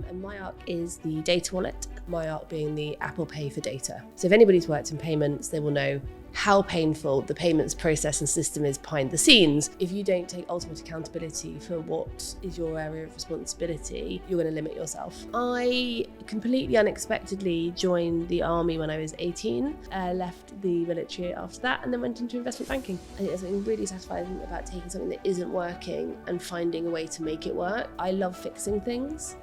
And MyArk is the data wallet, MyArk being the Apple Pay for data. So if anybody's worked in payments, they will know how painful the payments process and system is behind the scenes. If you don't take ultimate accountability for what is your area of responsibility, you're going to limit yourself. I completely unexpectedly joined the army when I was 18, left the military after that, and then went into investment banking. I think there's something really satisfying about taking something that isn't working and finding a way to make it work. I love fixing things.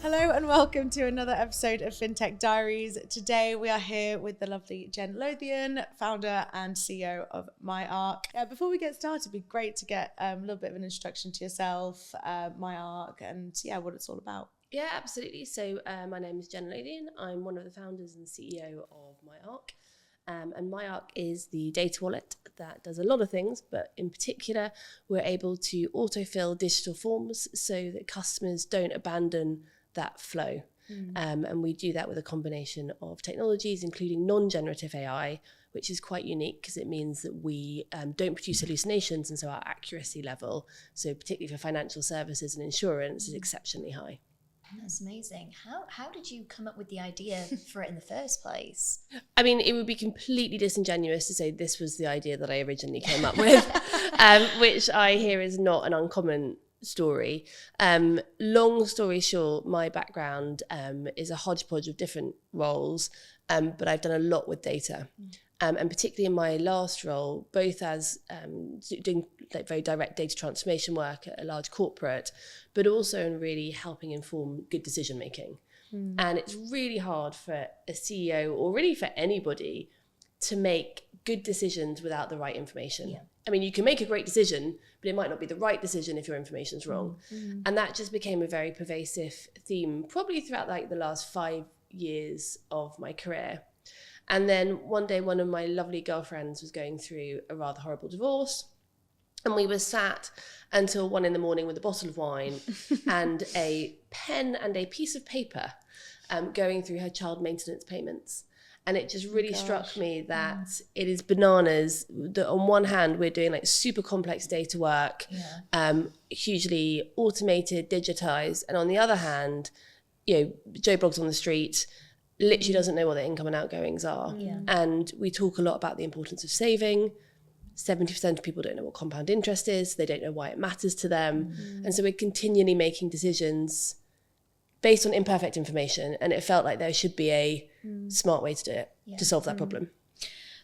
Hello and welcome to another episode of FinTech Diaries. Today we are here with the lovely Jen Lothian, founder and CEO of MyArk. Before we get started, it'd be great to get a little bit of an introduction to yourself, MyArk, and what it's all about. Yeah, absolutely. So my name is Jen Lothian. I'm one of the founders and CEO of MyArk. And MyArk is the data wallet that does a lot of things, but in particular, we're able to autofill digital forms so that customers don't abandon that flow. And we do that with a combination of technologies, including non-generative AI, which is quite unique because it means that we don't produce hallucinations, and so our accuracy level, so particularly for financial services and insurance, is exceptionally high. That's amazing. How did you come up with the idea for it in the first place? I mean, it would be completely disingenuous to say this was the idea that I originally came up with, which I hear is not an uncommon story. Long story short, my background is a hodgepodge of different roles, but I've done a lot with data. And particularly in my last role, both as doing like very direct data transformation work at a large corporate, but also in really helping inform good decision making. And it's really hard for a CEO or really for anybody to make good decisions without the right information. I mean, you can make a great decision, but it might not be the right decision if your information's wrong. And that just became a very pervasive theme, probably throughout like the last 5 years of my career. And then one day, one of my lovely girlfriends was going through a rather horrible divorce. And we were sat until 1 a.m. with a bottle of wine and a pen and a piece of paper going through her child maintenance payments. And it just really struck me that it is bananas that on one hand, we're doing like super complex data work, hugely automated, digitized. And on the other hand, Joe Bloggs on the street literally doesn't know what their income and outgoings are. And we talk a lot about the importance of saving. 70% of people don't know what compound interest is. They don't know why it matters to them. And so we're continually making decisions based on imperfect information. And it felt like there should be a smart way to do it to solve that problem.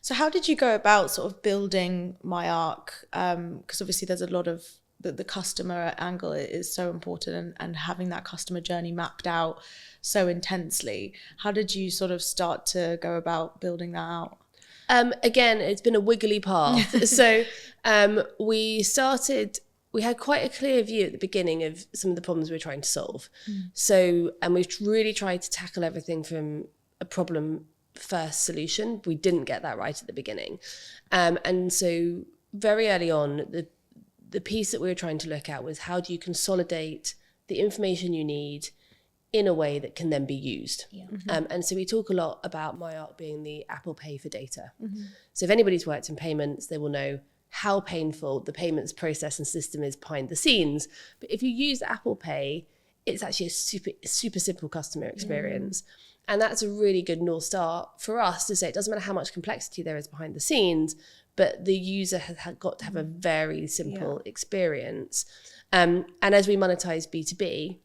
So how did you go about sort of building MyArk? Because obviously there's a lot of the customer angle is so important, and having that customer journey mapped out so intensely. How did you sort of start to go about building that out? Again, it's been a wiggly path. So we had quite a clear view at the beginning of some of the problems we were trying to solve. So, and we really tried to tackle everything from a problem first solution. We didn't get that right at the beginning. And so very early on, the piece that we were trying to look at was how do you consolidate the information you need in a way that can then be used. And so we talk a lot about MyArk being the Apple Pay for data. So if anybody's worked in payments, they will know how painful the payments process and system is behind the scenes. But if you use Apple Pay, it's actually a super simple customer experience. And that's a really good North Star for us to say it doesn't matter how much complexity there is behind the scenes, but the user has got to have a very simple experience. And as we monetize B2B,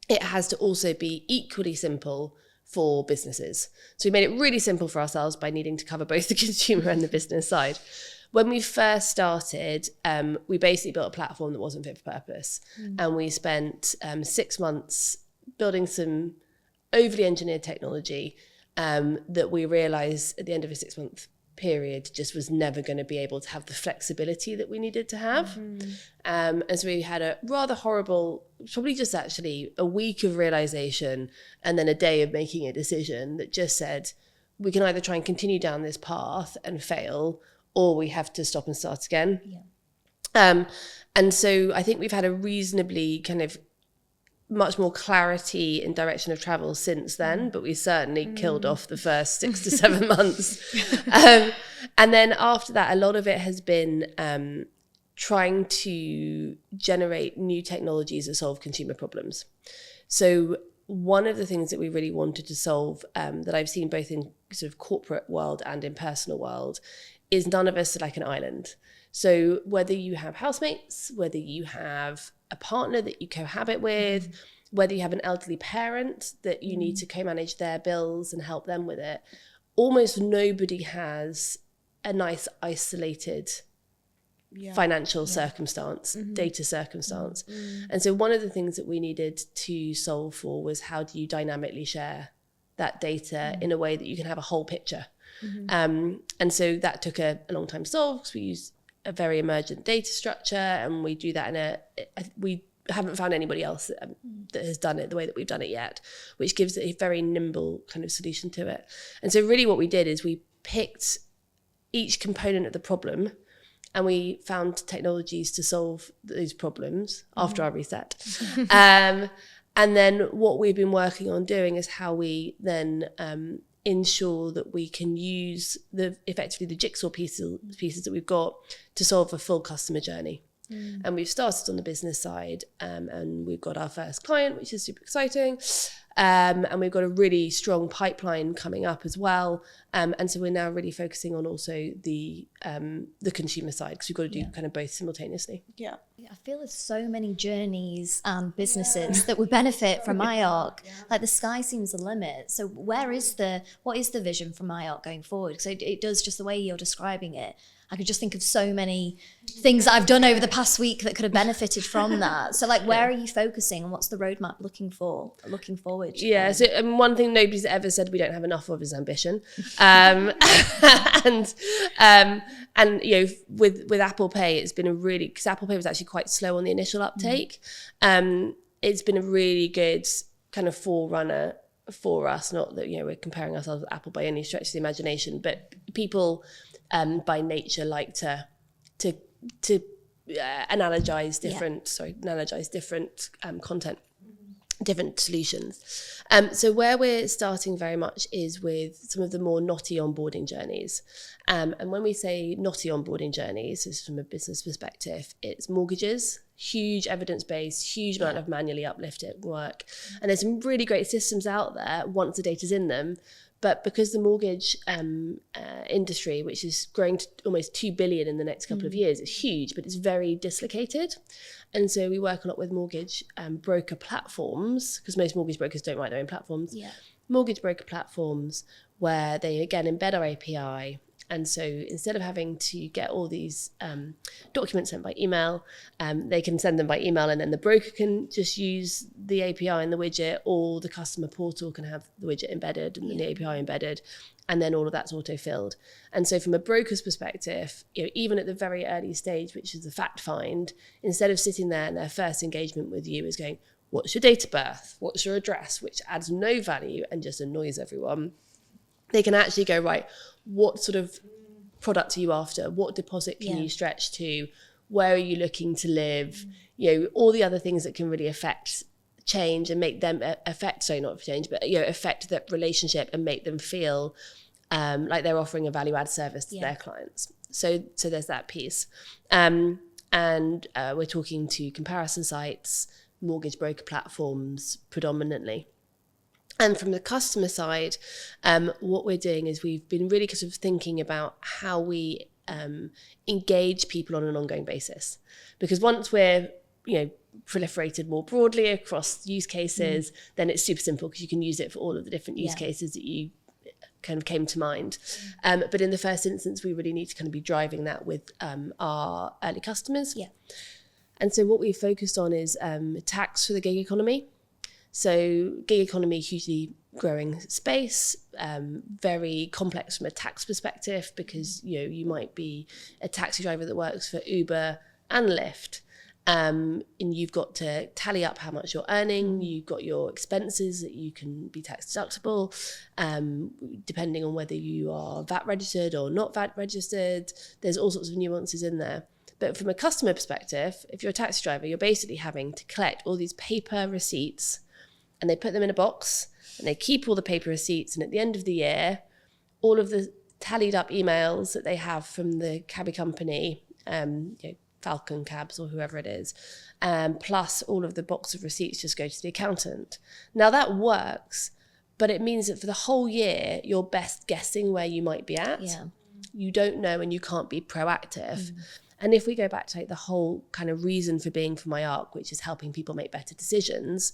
it has to also be equally simple for businesses. So we made it really simple for ourselves by needing to cover both the consumer and the business side. When we first started, we basically built a platform that wasn't fit for purpose. And we spent 6 months building some overly engineered technology that we realized at the end of a 6-month period just was never going to be able to have the flexibility that we needed to have. And so we had a rather horrible, probably just actually a week of realization and then a day of making a decision that just said, we can either try and continue down this path and fail, or we have to stop and start again. And so I think we've had a reasonably kind of much more clarity in direction of travel since then, but we certainly killed off the first 6 to 7 months. And then after that, a lot of it has been trying to generate new technologies that solve consumer problems. So one of the things that we really wanted to solve, that I've seen both in sort of corporate world and in personal world, is none of us are like an island. So whether you have housemates, whether you have a partner that you cohabit with, whether you have an elderly parent that you need to co-manage their bills and help them with it, almost nobody has a nice isolated financial circumstance, data circumstance. And so one of the things that we needed to solve for was, how do you dynamically share that data in a way that you can have a whole picture? And so that took a long time to solve, because we use a very emergent data structure, and we do that we haven't found anybody else that has done it the way that we've done it yet, which gives it a very nimble kind of solution to it. And so really what we did is we picked each component of the problem, and we found technologies to solve those problems after our reset. And then what we've been working on doing is how we then ensure that we can use effectively the jigsaw pieces that we've got to solve a full customer journey. And we've started on the business side, and we've got our first client, which is super exciting. And we've got a really strong pipeline coming up as well. And so we're now really focusing on also the consumer side, because we've got to do kind of both simultaneously. Yeah. I feel there's so many journeys and businesses that would benefit from MyArk. Like the sky seems the limit. So what is the vision for MyArk going forward? Because it does, just the way you're describing it, I could just think of so many things that I've done over the past week that could have benefited from that. So like, where are you focusing, and what's the roadmap looking forward? Yeah, so one thing nobody's ever said we don't have enough of is ambition. And you know, with Apple Pay, it's been because Apple Pay was actually quite slow on the initial uptake. It's been a really good kind of forerunner for us. Not that, you know, we're comparing ourselves with Apple by any stretch of the imagination, but people by nature like to analogize different content, different solutions. So where we're starting very much is with some of the more knotty onboarding journeys. And when we say knotty onboarding journeys, this is from a business perspective, it's mortgages, huge evidence base, huge amount of manually uplifted work. And there's some really great systems out there once the data's in them. But because the mortgage industry, which is growing to almost 2 billion in the next couple of years, it's huge, but it's very dislocated. And so we work a lot with mortgage broker platforms, because most mortgage brokers don't write their own platforms. Mortgage broker platforms where they, again, embed our API. And so instead of having to get all these documents sent by email, they can send them by email, and then the broker can just use the API and the widget, or the customer portal can have the widget embedded and the API embedded, and then all of that's auto-filled. And so from a broker's perspective, you know, even at the very early stage, which is the fact find, instead of sitting there and their first engagement with you is going, what's your date of birth? What's your address? Which adds no value and just annoys everyone. They can actually go, right, what sort of product are you after? What deposit can you stretch to? Where are you looking to live? You know, all the other things that can really affect change and make them affect that relationship and make them feel like they're offering a value add service to their clients. So there's that piece. And we're talking to comparison sites, mortgage broker platforms predominantly. And from the customer side, what we're doing is we've been really kind of thinking about how we engage people on an ongoing basis. Because once we're, you know, proliferated more broadly across use cases, then it's super simple, because you can use it for all of the different use cases that you kind of came to mind. But in the first instance, we really need to kind of be driving that with our early customers. And so what we focused on is tax for the gig economy. So gig economy, hugely growing space, very complex from a tax perspective, because, you know, you might be a taxi driver that works for Uber and Lyft, and you've got to tally up how much you're earning. You've got your expenses that you can be tax deductible, depending on whether you are VAT registered or not VAT registered. There's all sorts of nuances in there. But from a customer perspective, if you're a taxi driver, you're basically having to collect all these paper receipts, and they put them in a box, and they keep all the paper receipts. And at the end of the year, all of the tallied up emails that they have from the cabbie company, you know, Falcon Cabs or whoever it is, plus all of the box of receipts just go to the accountant. Now that works, but it means that for the whole year, you're best guessing where you might be at. Yeah. You don't know and you can't be proactive. And if we go back to like the whole kind of reason for being for MyArk, which is helping people make better decisions,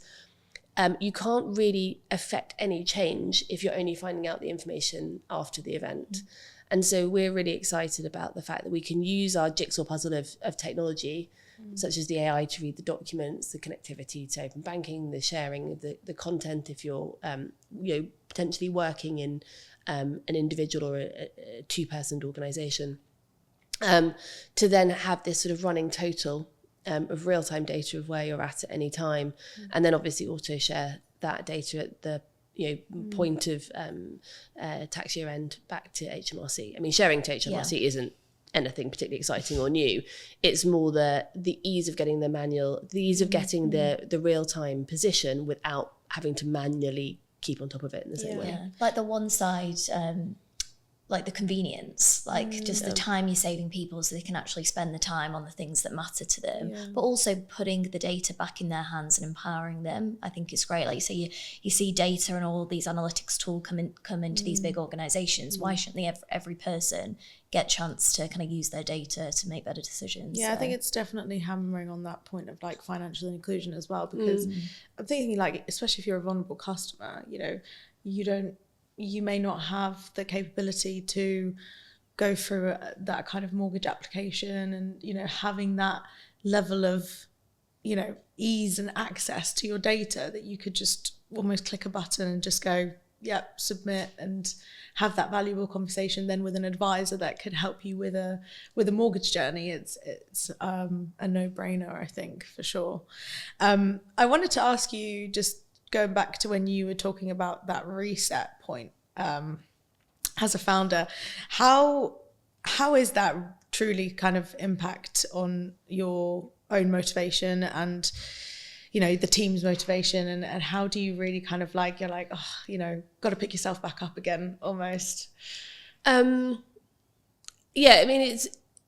you can't really affect any change if you're only finding out the information after the event. And so we're really excited about the fact that we can use our jigsaw puzzle of technology, such as the AI to read the documents, the connectivity to open banking, the sharing of the content if you're potentially working in an individual or a two-person organisation, to then have this sort of running total of real-time data of where you're at any time, and then obviously auto share that data at the point of tax year end back to HMRC. I mean, sharing to HMRC isn't anything particularly exciting or new. It's more the ease of getting the ease of getting the real-time position without having to manually keep on top of it in the same way. Yeah, like the one side, like the convenience, like just the time you're saving people so they can actually spend the time on the things that matter to them, but also putting the data back in their hands and empowering them. I think it's great. Like you say, you see data and all these analytics tools come into these big organizations. Why shouldn't every person get a chance to kind of use their data to make better decisions? Yeah, so. I think it's definitely hammering on that point of like financial inclusion as well, because I'm thinking like, especially if you're a vulnerable customer, you may not have the capability to go through that kind of mortgage application and, having that level of, ease and access to your data that you could just almost click a button and just go, yep, submit, and have that valuable conversation then with an advisor that could help you with a mortgage journey. It's a no-brainer, I think, for sure. I wanted to ask you, just going back to when you were talking about that reset point, as a founder, how is that truly kind of impact on your own motivation and the team's motivation, and how do you really kind of like, you're like, got to pick yourself back up again almost? I mean,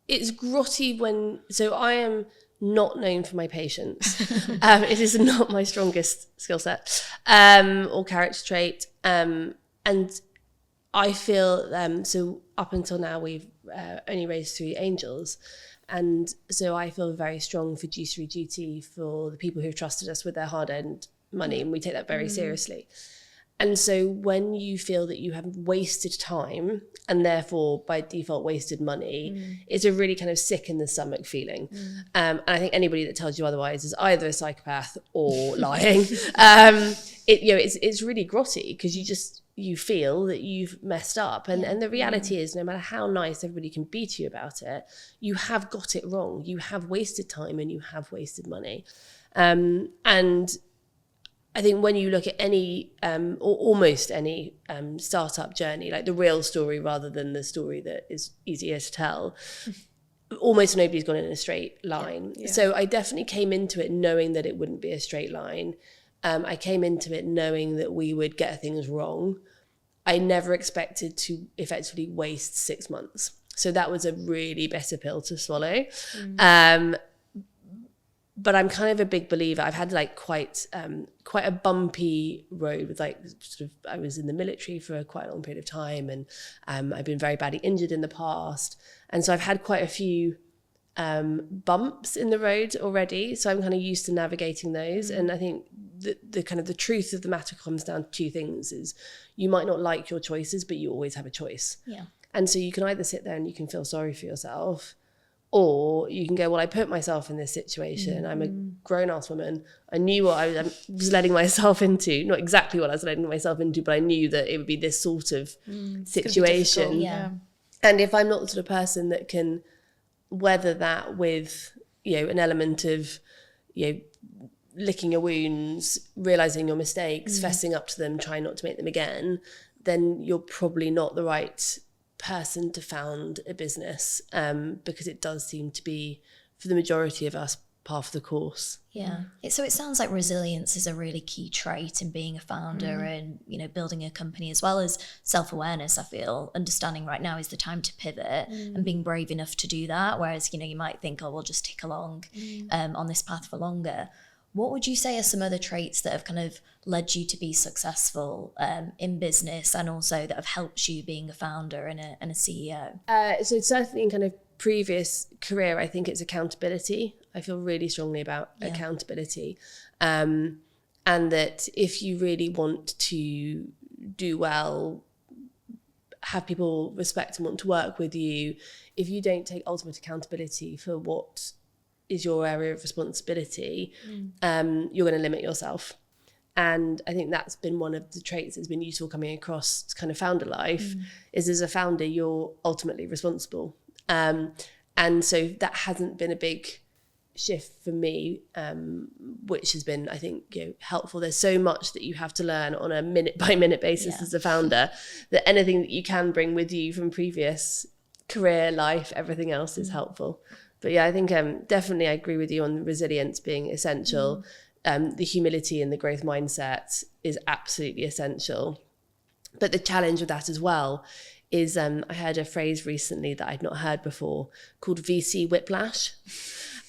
it's grotty so I am not known for my patience. It is not my strongest skill set or character trait. And I feel, so up until now, we've only raised 3 angels. And so I feel very strong fiduciary duty for the people who've trusted us with their hard-earned money. And we take that very seriously. And so when you feel that you have wasted time and therefore by default wasted money, it's a really kind of sick in the stomach feeling. And I think anybody that tells you otherwise is either a psychopath or lying. It's really grotty because you feel that you've messed up. And the reality is, no matter how nice everybody can be to you about it, you have got it wrong. You have wasted time and you have wasted money. And I think when you look at any, or almost any startup journey, like the real story rather than the story that is easier to tell, almost nobody's gone in a straight line. Yeah. So I definitely came into it knowing that it wouldn't be a straight line. I came into it knowing that we would get things wrong. I never expected to effectively waste 6 months. So that was a really bitter pill to swallow. But I'm kind of a big believer. I've had like quite a bumpy road with I was in the military for quite a long period of time, and I've been very badly injured in the past. And so I've had quite a few bumps in the road already. So I'm kind of used to navigating those. And I think the kind of the truth of the matter comes down to 2 things: is you might not like your choices, but you always have a choice. Yeah. And so you can either sit there and you can feel sorry for yourself, or you can go, well, I put myself in this situation. I'm a grown-ass woman. I knew what I was letting myself into. Not exactly what I was letting myself into, but I knew that it would be this sort of situation. Yeah. And if I'm not the sort of person that can weather that with, an element of, licking your wounds, realising your mistakes, fessing up to them, trying not to make them again, then you're probably not the right person to found a business, because it does seem to be, for the majority of us, par for the course. Yeah. So it sounds like resilience is a really key trait in being a founder and, you know, building a company, as well as self-awareness. I feel understanding right now is the time to pivot and being brave enough to do that. Whereas, you know, you might think, oh, we'll just tick along on this path for longer. What would you say are some other traits that have kind of led you to be successful in business, and also that have helped you being a founder and a CEO? So certainly in kind of previous career, I think it's accountability. I feel really strongly about accountability. And that if you really want to do well, have people respect and want to work with you, if you don't take ultimate accountability for what is your area of responsibility, you're going to limit yourself. And I think that's been one of the traits that's been useful coming across kind of founder life, is as a founder, you're ultimately responsible. And so that hasn't been a big shift for me, which has been, I think, you know, helpful. There's so much that you have to learn on a minute by minute basis as a founder, that anything that you can bring with you from previous career life, everything else is helpful. But yeah, I think definitely I agree with you on resilience being essential. The humility and the growth mindset is absolutely essential. But the challenge with that as well is I heard a phrase recently that I'd not heard before called VC whiplash.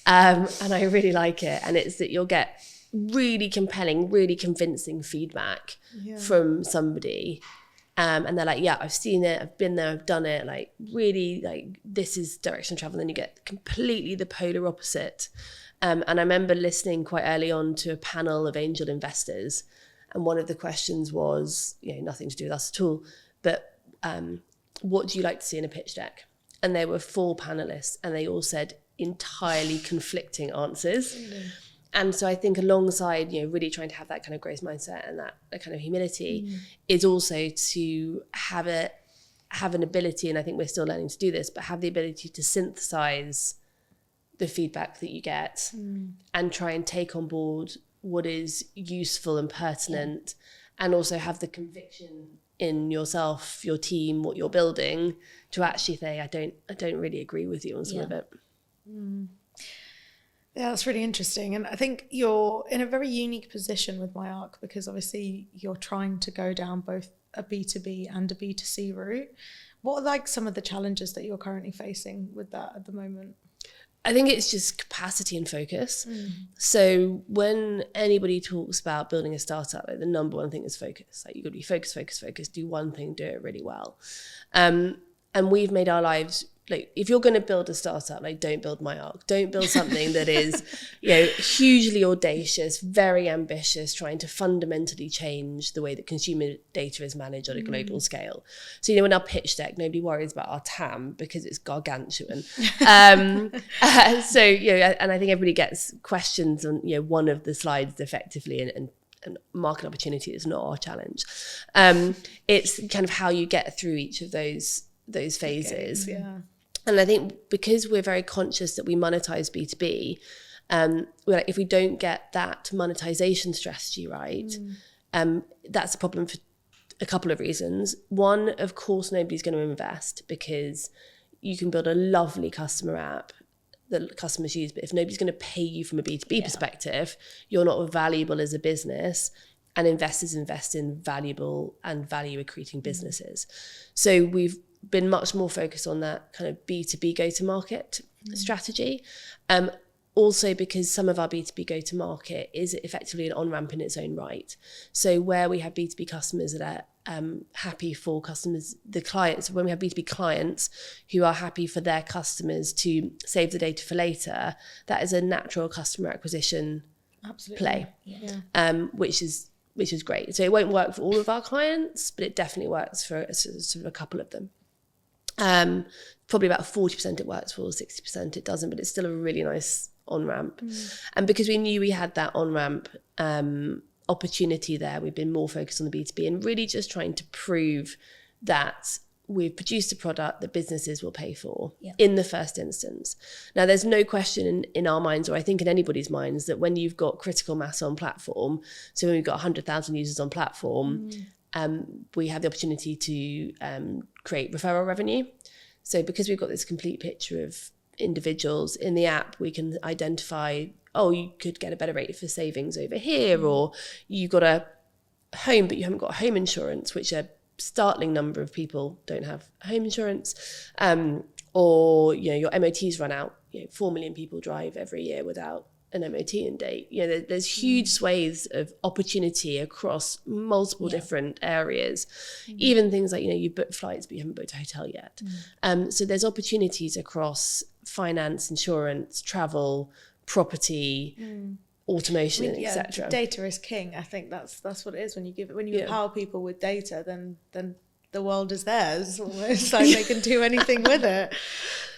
And I really like it. And it's that you'll get really compelling, really convincing feedback from somebody. And they're like, yeah, I've seen it, I've been there, I've done it, like really, like this is direction of travel. And then you get completely the polar opposite. And I remember listening quite early on to a panel of angel investors. And one of the questions was, you know, nothing to do with us at all, but what do you like to see in a pitch deck? And there were 4 panelists and they all said entirely conflicting answers. And so I think alongside, you know, really trying to have that kind of growth mindset and that kind of humility is also to have an ability, and I think we're still learning to do this, but have the ability to synthesize the feedback that you get and try and take on board what is useful and pertinent, and also have the conviction in yourself, your team, what you're building, to actually say, I don't really agree with you on some of it. Yeah, that's really interesting. And I think you're in a very unique position with MyArk, because obviously you're trying to go down both a B2B and a B2C route. What are like some of the challenges that you're currently facing with that at the moment? I think it's just capacity and focus. So when anybody talks about building a startup, like the number one thing is focus. Like you've got to be focus, do one thing, do it really well. And we've made our lives, like if you're going to build a startup, like don't build MyArk. Don't build something that is, you know, hugely audacious, very ambitious, trying to fundamentally change the way that consumer data is managed on a global scale. So, you know, in our pitch deck, nobody worries about our TAM because it's gargantuan. So, you know, and I think everybody gets questions on, you know, one of the slides effectively, and market opportunity is not our challenge. It's kind of how you get through each of those phases. And I think because we're very conscious that we monetize B2B, we're like, if we don't get that monetization strategy right, that's a problem for a couple of reasons. One, of course, nobody's going to invest, because you can build a lovely customer app that customers use, but if nobody's going to pay you from a B2B perspective, you're not valuable as a business, and investors invest in valuable and value accreting businesses. So we've been much more focused on that kind of B2B go-to-market strategy. Also because some of our B2B go-to-market is effectively an on-ramp in its own right. So where we have B2B customers that are happy for customers, the clients, when we have B2B clients who are happy for their customers to save the data for later, that is a natural customer acquisition play, which is great. So it won't work for all of our clients, but it definitely works for sort of a couple of them. Probably about 40% it works for, 60% it doesn't, but it's still a really nice on-ramp. And because we knew we had that on-ramp opportunity there, we've been more focused on the B2B and really just trying to prove that we've produced a product that businesses will pay for in the first instance. Now, there's no question in our minds, or I think in anybody's minds, that when you've got critical mass on platform, so when we've got 100,000 users on platform, we have the opportunity to create referral revenue. So because we've got this complete picture of individuals. In the app, we can identify, oh, you could get a better rate for savings over here, or you got a home but you haven't got home insurance, which a startling number of people don't have home insurance, or your MOT's run out. 4 million people drive every year without an MOT in date. There's huge swathes of opportunity across multiple different areas. Even things like you book flights but you haven't booked a hotel yet. So there's opportunities across finance, insurance, travel, property, automation, etc. Data is king. I think that's what it is. When you empower people with data, then the world is theirs. It's like they can do anything with it.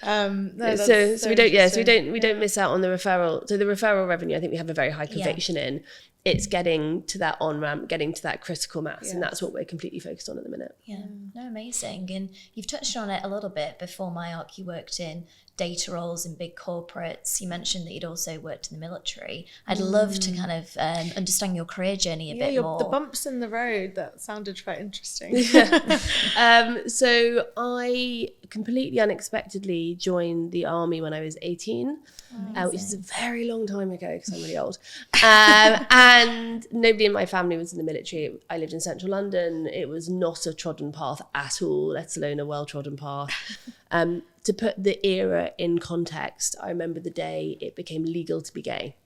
So we don't miss out on the referral. So the referral revenue, I think we have a very high conviction in. It's getting to that on-ramp, getting to that critical mass, and that's what we're completely focused on at the minute. Yeah, no, amazing. And you've touched on it a little bit before MyArk. You worked in data roles in big corporates. You mentioned that you'd also worked in the military. I'd love to kind of understand your career journey a bit more. The bumps in the road, that sounded quite interesting. So I completely unexpectedly joined the army when I was 18, which is a very long time ago because I'm really old. And nobody in my family was in the military. I lived in central London. It was not a trodden path at all, let alone a well-trodden path. To put the era in context, I remember the day it became legal to be gay.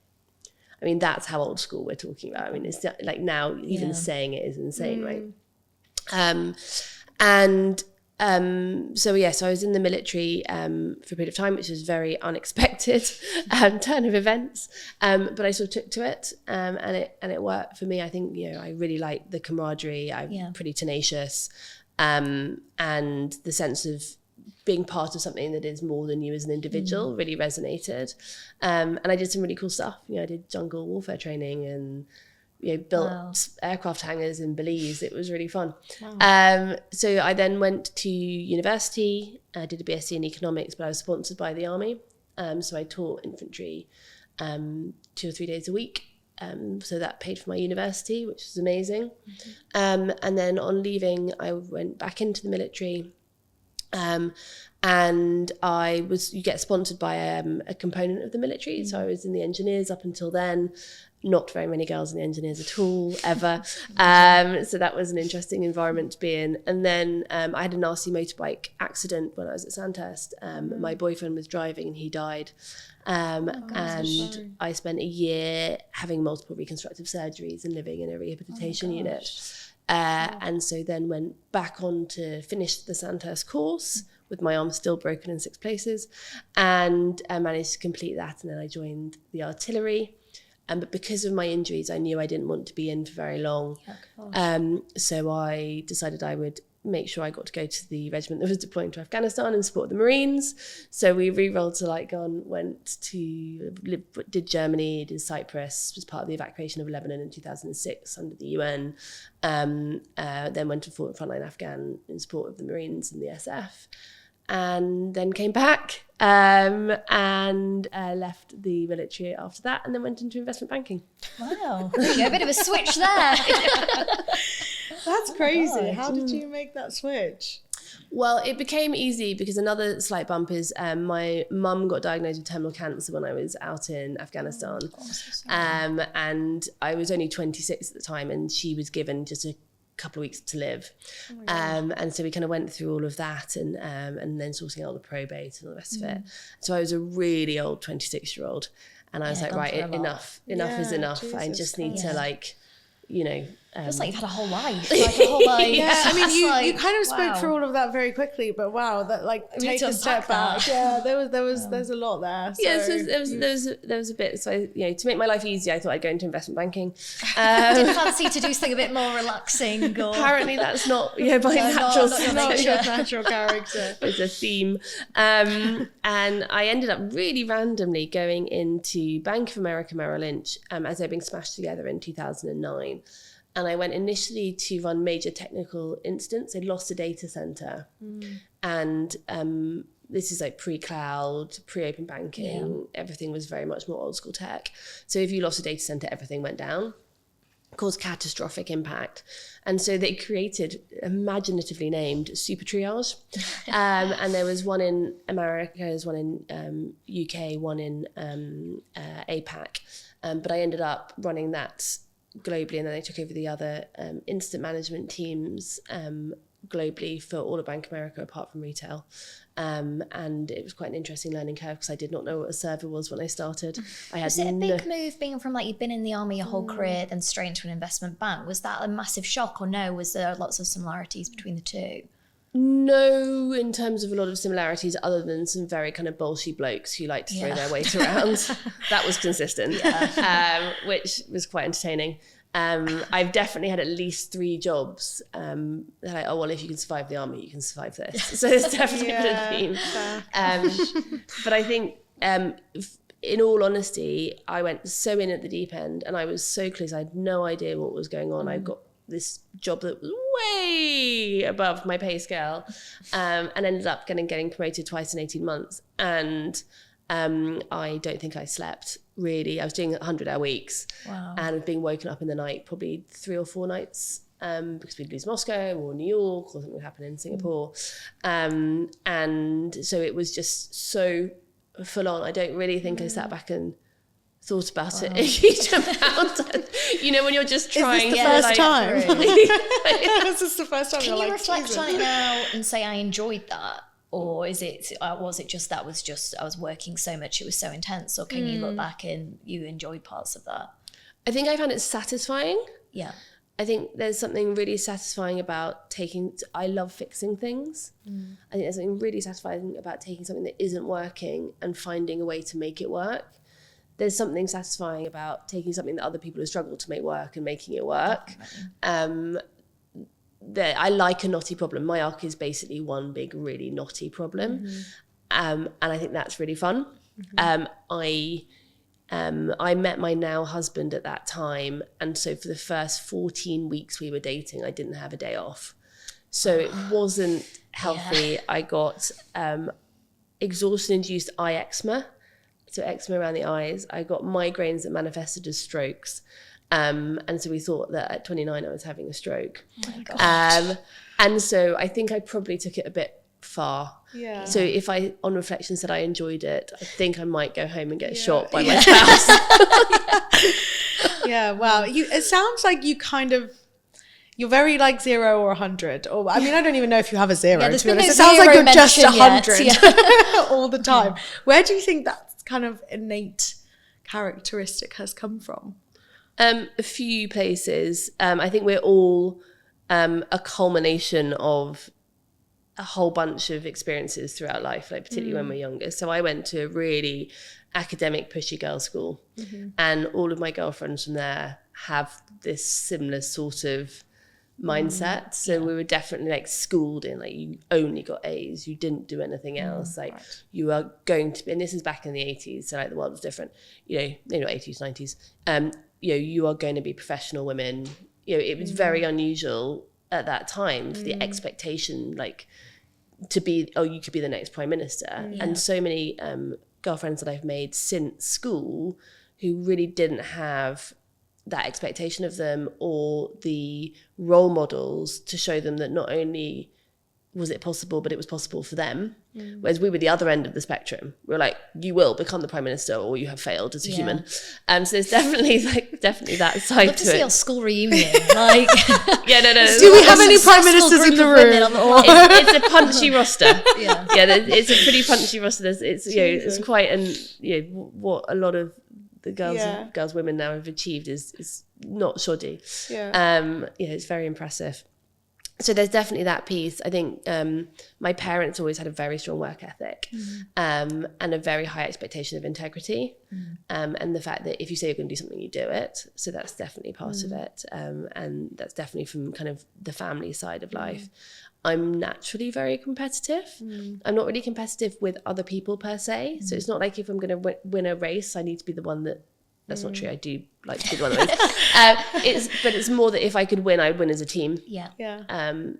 I mean, that's how old school we're talking about. I mean, it's like now even saying it is insane, right? So I was in the military for a period of time, which was very unexpected turn of events. But I sort of took to it, and it worked for me. I think I really like the camaraderie. I'm pretty tenacious, and the sense of being part of something that is more than you as an individual really resonated. And I did some really cool stuff. I did jungle warfare training and built aircraft hangars in Belize. It was really fun. So I then went to university. I did a BSc in economics, but I was sponsored by the army. So I taught infantry 2 or 3 days a week. So that paid for my university, which was amazing. And then on leaving, I went back into the military. And you get sponsored by a component of the military. So I was in the engineers up until then. Not very many girls in the engineers at all, ever. So that was an interesting environment to be in. And then I had a nasty motorbike accident when I was at Sandhurst. My boyfriend was driving and he died. I spent a year having multiple reconstructive surgeries and living in a rehabilitation unit. And so then went back on to finish the Sandhurst course with my arm still broken in 6 places, and I managed to complete that. And then I joined the artillery. But because of my injuries, I knew I didn't want to be in for very long. So I decided I would make sure I got to go to the regiment that was deploying to Afghanistan and support the Marines. So we re-rolled to did Germany, did Cyprus, was part of the evacuation of Lebanon in 2006 under the UN. Then went to frontline Afghan in support of the Marines and the SF. And then came back and left the military after that, and then went into investment banking. Wow, a bit of a switch there. That's crazy. How did you make that switch? Well, it became easy because another slight bump is my mum got diagnosed with terminal cancer when I was out in Afghanistan. And I was only 26 at the time, and she was given just a couple of weeks to live. And so we kind of went through all of that and then sorting out the probate and all the rest of it. So I was a really old 26-year-old, and I was like, right, enough is enough. Jesus, I just need to It's like you've had a whole life. Yeah, I mean, you kind of spoke through all of that very quickly, but take a step back. Yeah, there's a lot there. So. Yeah, there was a bit. So to make my life easier, I thought I'd go into investment banking. Did fancy to do something a bit more relaxing? Or... Apparently, that's not my natural character. It's a theme, and I ended up really randomly going into Bank of America Merrill Lynch as they're being smashed together in 2009. And I went initially to run major technical instance. They'd lost a data center. And this is like pre-cloud, pre-open banking. Everything was very much more old school tech. So if you lost a data center, everything went down. caused catastrophic impact. And so they created, imaginatively named, super triage. And there was one in America, there was one in UK, one in APAC. But I ended up running that globally, and then I took over the other incident management teams globally for all of Bank America apart from retail. And it was quite an interesting learning curve because I did not know what a server was when I started. I had Was it a big move being from like you've been in the army your whole career then straight into an investment bank? Was that a massive shock, or no, was there lots of similarities between the two? No, in terms of a lot of similarities, other than some very kind of bolshy blokes who like to throw their weight around. That was consistent, which was quite entertaining. I've definitely had at least 3 jobs. They're like, oh, well, if you can survive the army, you can survive this. So it's definitely been a theme. But I think, in all honesty, I went so in at the deep end and I was so close. I had no idea what was going on. I got this job that was way above my pay scale, and ended up getting promoted twice in 18 months. And I don't think I slept, really. I was doing 100-hour weeks. Wow. And being woken up in the night probably 3 or 4 nights, because we'd lose Moscow or New York or something would happen in Singapore. And so it was just so full on. I don't really think I sat back and thought about it a huge amount. You know, when you're just trying. Is this the first time? This is the first time. Can you reflect on it now and say I enjoyed that? Or was it just I was working so much, it was so intense? Or can you look back and you enjoyed parts of that? I think I found it satisfying. Yeah. I think there's something really satisfying about I love fixing things. I think there's something really satisfying about taking something that isn't working and finding a way to make it work. There's something satisfying about taking something that other people have struggled to make work and making it work. I like a knotty problem. MyArk is basically one big, really knotty problem. And I think that's really fun. I met my now husband at that time. And so for the first 14 weeks we were dating, I didn't have a day off. So it wasn't healthy. Yeah. I got exhaustion-induced eye eczema. So eczema around the eyes. I got migraines that manifested as strokes. And so we thought that at 29 I was having a stroke. Oh my gosh. And so I think I probably took it a bit far. Yeah. So if I, on reflection, said I enjoyed it, I think I might go home and get shot by my spouse. Yeah, wow. It sounds like you're very like 0 or 100. Or I mean, I don't even know if you have a 0. To be honest, it sounds like you're just 100 all the time. Where do you think that kind of innate characteristic has come from? A few places. I think we're all a culmination of a whole bunch of experiences throughout life, like particularly when we're younger. So I went to a really academic, pushy girls' school, and all of my girlfriends from there have this similar sort of mindset. So we were definitely like schooled in like you only got A's, you didn't do anything else. Like you are going to be, and this is back in the 80s, so like the world was different. You know, maybe not 80s, 90s. You know, you are going to be professional women. You know, it was very unusual at that time for the expectation, like to be, oh, you could be the next prime minister. And so many girlfriends that I've made since school who really didn't have that expectation of them or the role models to show them that not only was it possible, but it was possible for them. Whereas we were the other end of the spectrum. We were like, you will become the prime minister or you have failed as a human. So there's definitely that side I'd love to it. see your school reunion. Like, no. Do we have any prime ministers in the room? It's a punchy roster. It's a pretty punchy roster. It's quite what a lot of the girls, women now have achieved is not shoddy. It's very impressive. So there's definitely that piece. I think my parents always had a very strong work ethic and a very high expectation of integrity, and the fact that if you say you're going to do something, you do it. So that's definitely part of it, and that's definitely from kind of the family side of life. I'm naturally very competitive. I'm not really competitive with other people per se. So it's not like if I'm going to win a race, I need to be the one that. That's not true. I do like to be the one that wins. But it's more that if I could win, I'd win as a team.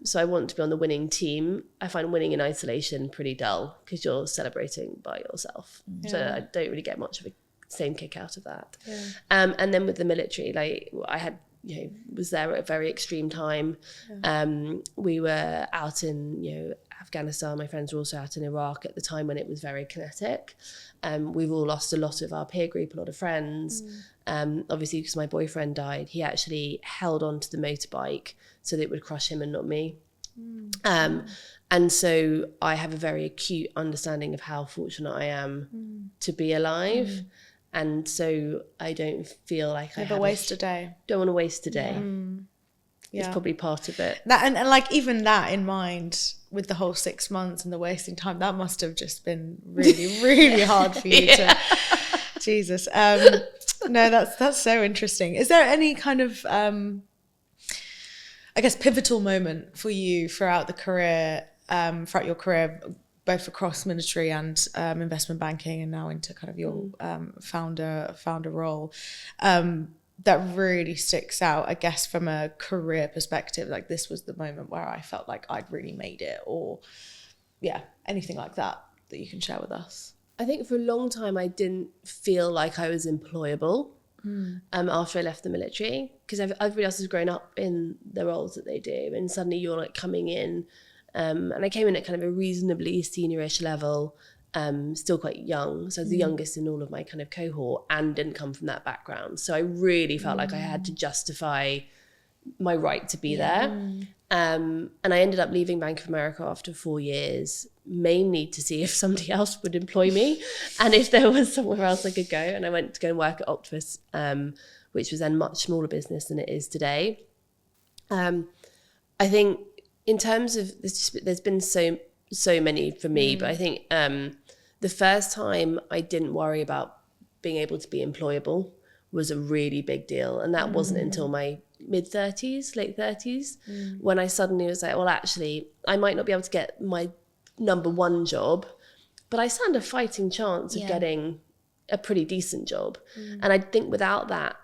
So I want to be on the winning team. I find winning in isolation pretty dull because you're celebrating by yourself. So I don't really get much of a same kick out of that. And then with the military, like I had was there at a very extreme time. We were out in, Afghanistan. My friends were also out in Iraq at the time when it was very kinetic. We've all lost a lot of our peer group, a lot of friends. Obviously, because my boyfriend died, he actually held on to the motorbike so that it would crush him and not me. And so I have a very acute understanding of how fortunate I am to be alive. And so I don't feel like Never waste a day. Don't want to waste a day. It's probably part of it. That and like even that in mind, with the whole 6 months and the wasting time, that must have just been really, really hard for you to. Jesus. No, that's so interesting. Is there any kind of I guess pivotal moment for you throughout your career, both across military and investment banking, and now into kind of your founder role, that really sticks out, I guess, from a career perspective? Like, this was the moment where I felt like I'd really made it, or anything like that you can share with us. I think for a long time I didn't feel like I was employable after I left the military, because everybody else has grown up in the roles that they do, and suddenly you're like coming in, and I came in at kind of a reasonably seniorish level, still quite young, so I was the youngest in all of my kind of cohort and didn't come from that background, so I really felt like I had to justify my right to be there. And I ended up leaving Bank of America after 4 years, mainly to see if somebody else would employ me and if there was somewhere else I could go. And I went to go and work at Octopus, which was then much smaller business than it is today. I think in terms of, there's been so many for me, but I think the first time I didn't worry about being able to be employable was a really big deal. And that wasn't until my mid-30s, late 30s, when I suddenly was like, well, actually, I might not be able to get my number one job, but I stand a fighting chance of getting a pretty decent job. And I think without that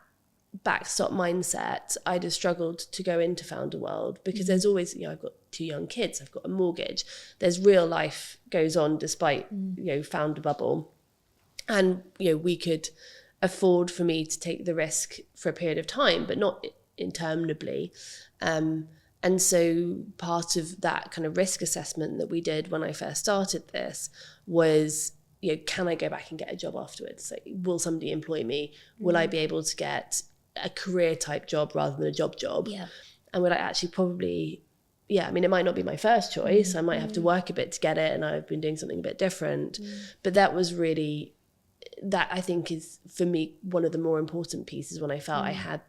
backstop mindset, I'd have struggled to go into founder world, because there's always, I've got 2 young kids, I've got a mortgage, there's real life goes on despite, founder bubble. And, we could afford for me to take the risk for a period of time, but not interminably. And so part of that kind of risk assessment that we did when I first started this was, can I go back and get a job afterwards? Like, will somebody employ me? Will I be able to get a career type job rather than a job? Yeah. And would I actually probably, it might not be my first choice. I might have to work a bit to get it, and I've been doing something a bit different. But that was really, that I think is, for me, one of the more important pieces when I felt I had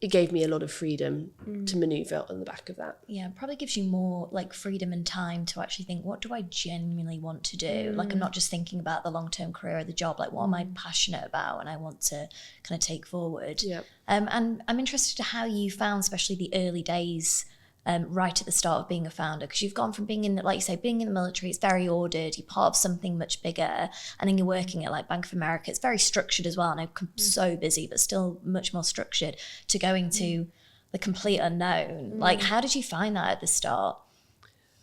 it gave me a lot of freedom to maneuver on the back of that. Yeah, it probably gives you more like freedom and time to actually think, what do I genuinely want to do? Like, I'm not just thinking about the long-term career or the job, like what am I passionate about and I want to kind of take forward. Yeah. And I'm interested to how you found, especially the early days, right at the start of being a founder, because you've gone from being in, like you say, being in the military, it's very ordered, you're part of something much bigger, and then you're working at like Bank of America, it's very structured as well, and I'm so busy, but still much more structured, to going to the complete unknown. Like, how did you find that at the start?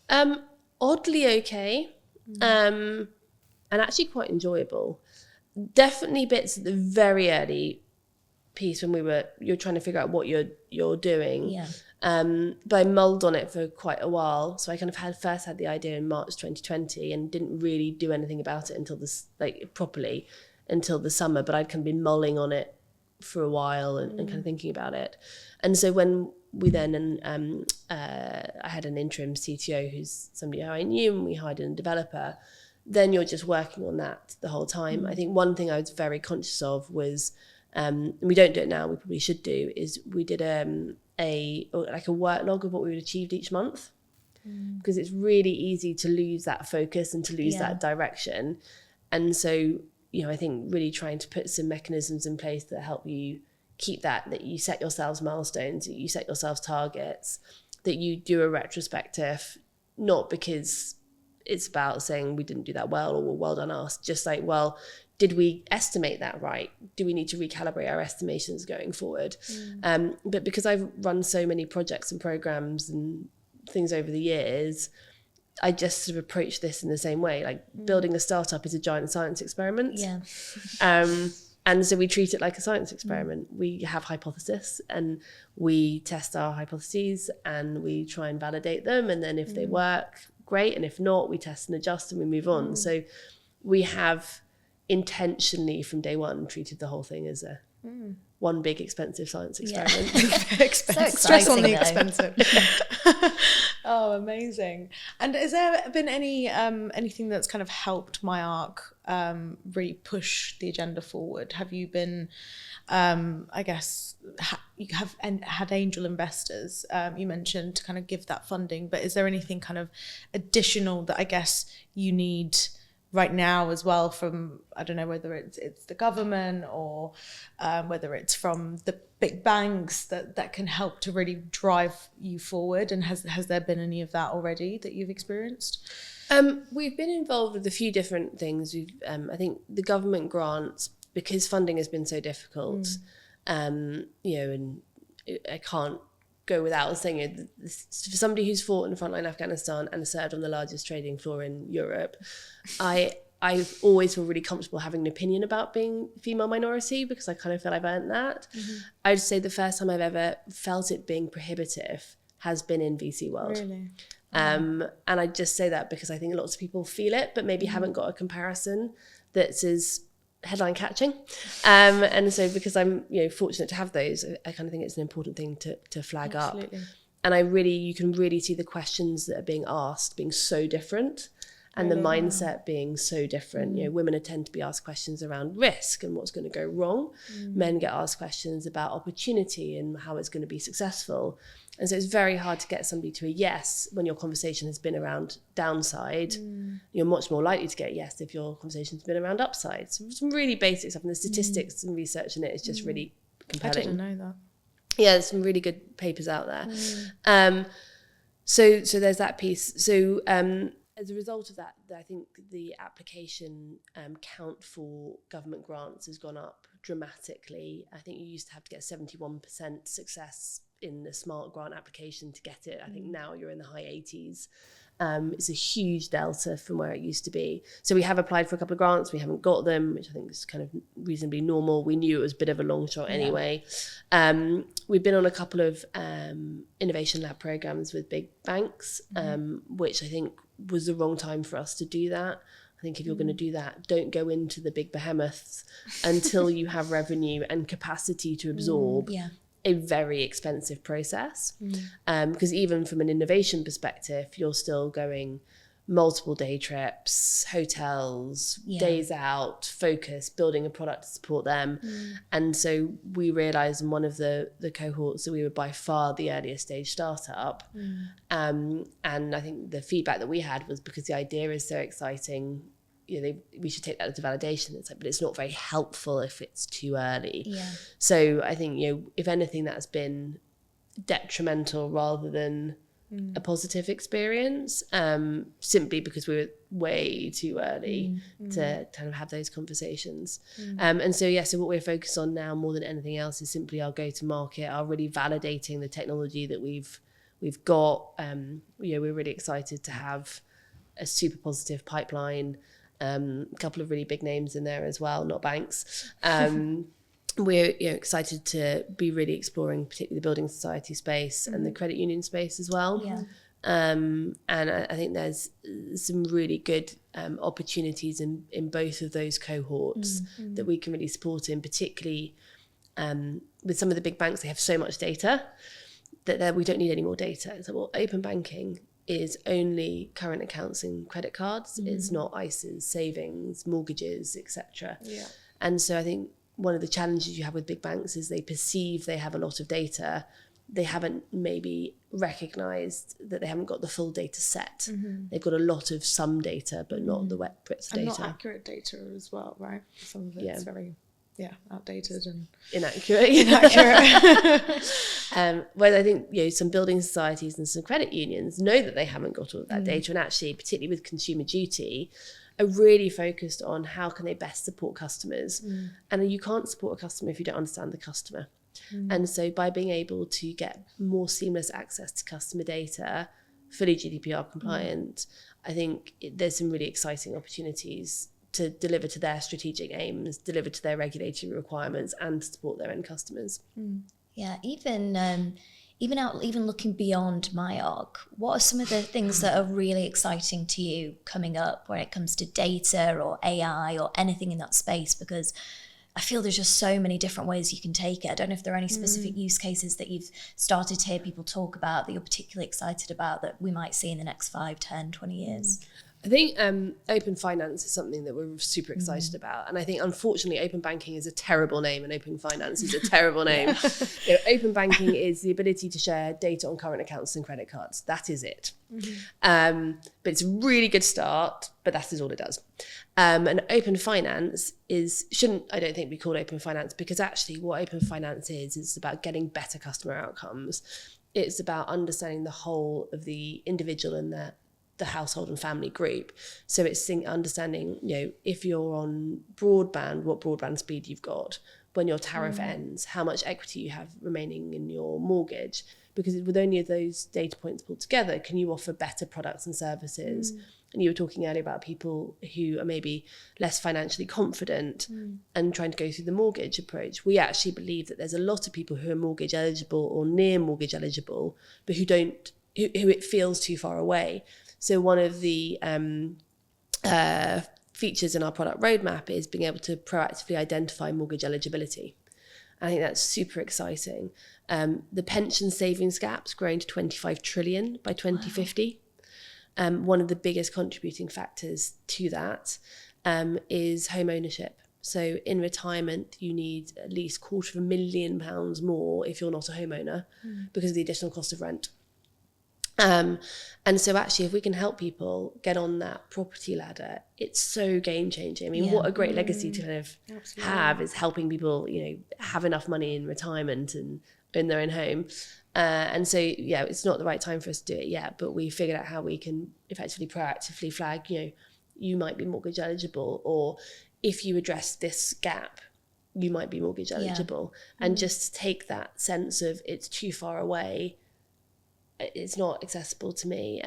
Oddly okay, and actually quite enjoyable. Definitely bits at the very early piece when you're trying to figure out what you're doing. Yeah. But I mulled on it for quite a while. So I kind of first had the idea in March 2020 and didn't really do anything about it until properly until the summer. But I'd kind of been mulling on it for a while and kind of thinking about it. And so when we then, I had an interim CTO who's somebody who I knew, and we hired a developer. Then you're just working on that the whole time. I think one thing I was very conscious of was, and we don't do it now, we probably should do, is we did a work log of what we had achieved each month, because it's really easy to lose that focus and to lose that direction. And so, I think really trying to put some mechanisms in place that help you keep that you set yourselves milestones, that you set yourselves targets, that you do a retrospective, not because it's about saying we didn't do that well or well done us, just like, well, did we estimate that right? Do we need to recalibrate our estimations going forward? But because I've run so many projects and programs and things over the years, I just sort of approach this in the same way. Like, building a startup is a giant science experiment. Yeah. And so we treat it like a science experiment. We have hypotheses and we test our hypotheses and we try and validate them. And then if they work, great. And if not, we test and adjust and we move on. So we have intentionally from day one treated the whole thing as a one big expensive science experiment. Stress on the expensive. Oh, amazing. And has there been anything that's kind of helped MyArk really push the agenda forward? Have you been, I guess, you have had angel investors, you mentioned, to kind of give that funding, but is there anything kind of additional that I guess you need right now as well from, I don't know, whether it's the government or whether it's from the big banks that can help to really drive you forward? And has there been any of that already that you've experienced? We've been involved with a few different things. I think the government grants, because funding has been so difficult, and I can't go without saying, for somebody who's fought in frontline Afghanistan and served on the largest trading floor in Europe, I always feel really comfortable having an opinion about being female minority because I kind of feel I've earned that. I'd say the first time I've ever felt it being prohibitive has been in VC world. Really? And I just say that because I think lots of people feel it, but maybe haven't got a comparison that's as headline catching. And so because I'm fortunate to have those, I kind of think it's an important thing to flag up. And you can really see the questions that are being asked being so different. And the mindset being so different. Women tend to be asked questions around risk and what's going to go wrong. Men get asked questions about opportunity and how it's going to be successful. And so it's very hard to get somebody to a yes when your conversation has been around downside. You're much more likely to get a yes if your conversation's been around upside. So some really basic stuff, and the statistics and research in it is just really compelling. I didn't know that. Yeah, there's some really good papers out there. So there's that piece. So as a result of that, I think the application count for government grants has gone up dramatically. I think you used to have to get 71% success in the SMART grant application to get it. I think now you're in the high 80s. It's a huge delta from where it used to be. So we have applied for a couple of grants. We haven't got them, which I think is kind of reasonably normal. We knew it was a bit of a long shot anyway. We've been on a couple of innovation lab programs with big banks, which I think was the wrong time for us to do that. I think if you're going to do that, don't go into the big behemoths until you have revenue and capacity to absorb a very expensive process. Because even from an innovation perspective, you're still going multiple day trips, hotels, days out, focus, building a product to support them. And so we realized in one of the cohorts that we were by far the earliest stage startup. And I think the feedback that we had was, because the idea is so exciting, we should take that to validation. It's like, but it's not very helpful if it's too early. So I think, if anything, that's been detrimental rather than a positive experience, simply because we were way too early to kind of have those conversations. And so what we're focused on now more than anything else is simply our go-to-market, our really validating the technology that we've got. We're really excited to have a super positive pipeline, a couple of really big names in there as well, not banks. We're excited to be really exploring particularly the building society space and the credit union space as well. And I think there's some really good opportunities in both of those cohorts that we can really support in, particularly with some of the big banks. They have so much data that we don't need any more data. So open banking is only current accounts and credit cards. It's not ISAs, savings, mortgages, etc. And so I think one of the challenges you have with big banks is they perceive they have a lot of data. They haven't maybe recognized that they haven't got the full data set. They've got a lot of some data, but not the wet bits of data. And not accurate data as well, right? Some of it's very outdated and inaccurate. Whereas I think some building societies and some credit unions know that they haven't got all of that data, and actually, particularly with Consumer Duty, are really focused on how can they best support customers. And you can't support a customer if you don't understand the customer. And so by being able to get more seamless access to customer data, fully GDPR compliant, I think there's some really exciting opportunities to deliver to their strategic aims, deliver to their regulatory requirements, and support their end customers. Yeah, even looking beyond MyArk, what are some of the things that are really exciting to you coming up when it comes to data or AI or anything in that space? Because I feel there's just so many different ways you can take it. I don't know if there are any specific use cases that you've started to hear people talk about that you're particularly excited about that we might see in the next 5, 10, 20 years. I think open finance is something that we're super excited about. And I think, unfortunately, open banking is a terrible name and open finance is a terrible name. Open banking is the ability to share data on current accounts and credit cards. That is it. But it's a really good start, but that is all it does. And open finance shouldn't, I don't think, be called open finance, because actually what open finance is about getting better customer outcomes. It's about understanding the whole of the individual and the household and family group. So it's understanding, if you're on broadband, what broadband speed you've got, when your tariff ends, how much equity you have remaining in your mortgage. Because with only those data points pulled together, can you offer better products and services? And you were talking earlier about people who are maybe less financially confident and trying to go through the mortgage approach. We actually believe that there's a lot of people who are mortgage eligible or near mortgage eligible, but who it feels too far away. So one of the features in our product roadmap is being able to proactively identify mortgage eligibility. I think that's super exciting. The pension savings gap's growing to 25 trillion by 2050. One of the biggest contributing factors to that is home ownership. So in retirement, you need at least £250,000 more if you're not a homeowner because of the additional cost of rent. And so actually, if we can help people get on that property ladder, it's so game changing. I mean, what a great legacy to kind of have is helping people, have enough money in retirement and own their own home. And so, it's not the right time for us to do it yet, but we figured out how we can effectively proactively flag, you might be mortgage eligible, or if you address this gap, you might be mortgage eligible. And just take that sense of it's too far away, it's not accessible to me,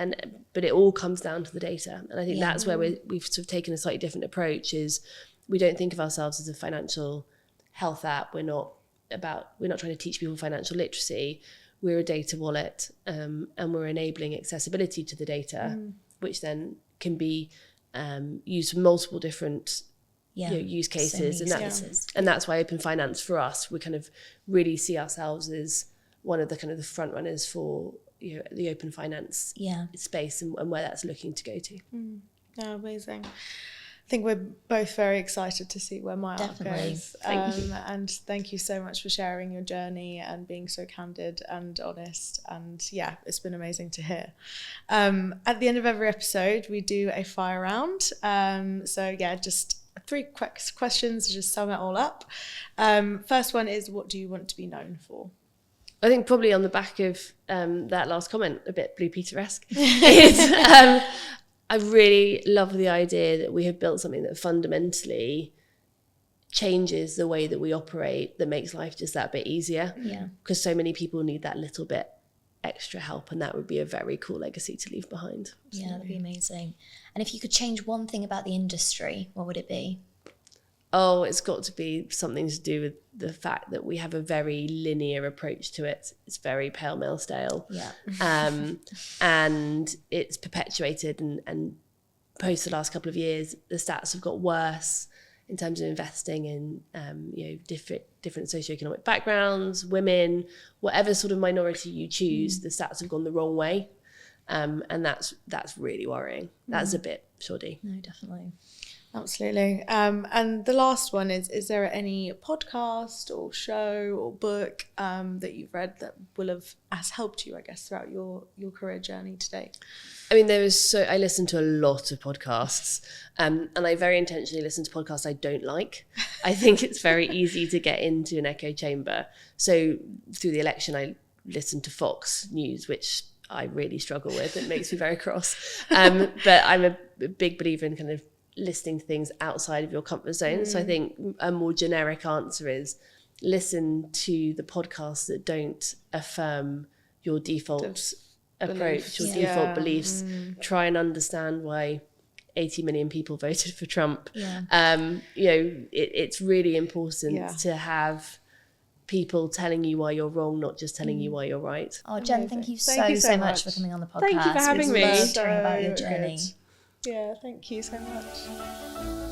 but it all comes down to the data. And I think that's where we've sort of taken a slightly different approach. Is we don't think of ourselves as a financial health app. We're not trying to teach people financial literacy. We're a data wallet, and we're enabling accessibility to the data, which then can be used for multiple different use cases. And that's why open finance for us, we kind of really see ourselves as one of the kind of the front runners for the open finance space and where that's looking to go to. Amazing. I think we're both very excited to see where MyArk goes. Thank you. And thank you so much for sharing your journey and being so candid and honest. And it's been amazing to hear. At the end of every episode, we do a fire round. Just 3 quick questions to just sum it all up. First one is, what do you want to be known for? I think probably on the back of that last comment, a bit Blue Peter-esque, I really love the idea that we have built something that fundamentally changes the way that we operate, that makes life just that bit easier. Because so many people need that little bit extra help, and that would be a very cool legacy to leave behind. Yeah, that'd be amazing. And if you could change one thing about the industry, what would it be? Oh, it's got to be something to do with the fact that we have a very linear approach to it. It's very pale male stale. And it's perpetuated and post the last couple of years, the stats have got worse in terms of investing in different socioeconomic backgrounds, women, whatever sort of minority you choose, the stats have gone the wrong way. And that's really worrying. That's a bit shoddy. No, definitely. Absolutely. And the last one is there any podcast or show or book that you've read that has helped you, I guess, throughout your career journey today? I mean, I listen to a lot of podcasts, and I very intentionally listen to podcasts I don't like. I think it's very easy to get into an echo chamber. So through the election, I listened to Fox News, which I really struggle with. It makes me very cross. But I'm a big believer in kind of listening to things outside of your comfort zone. So I think a more generic answer is listen to the podcasts that don't affirm your default approach, your default beliefs. Try and understand why 80 million people voted for Trump. Yeah. You know, it's really important Yeah. to have people telling you why you're wrong, not just telling you why you're right. Oh, Jen, Amazing. thank you Thank you so so much for much. coming on the podcast. Thank you for having It's me. lovely hearing about your So journey. good. Yeah, thank you so much.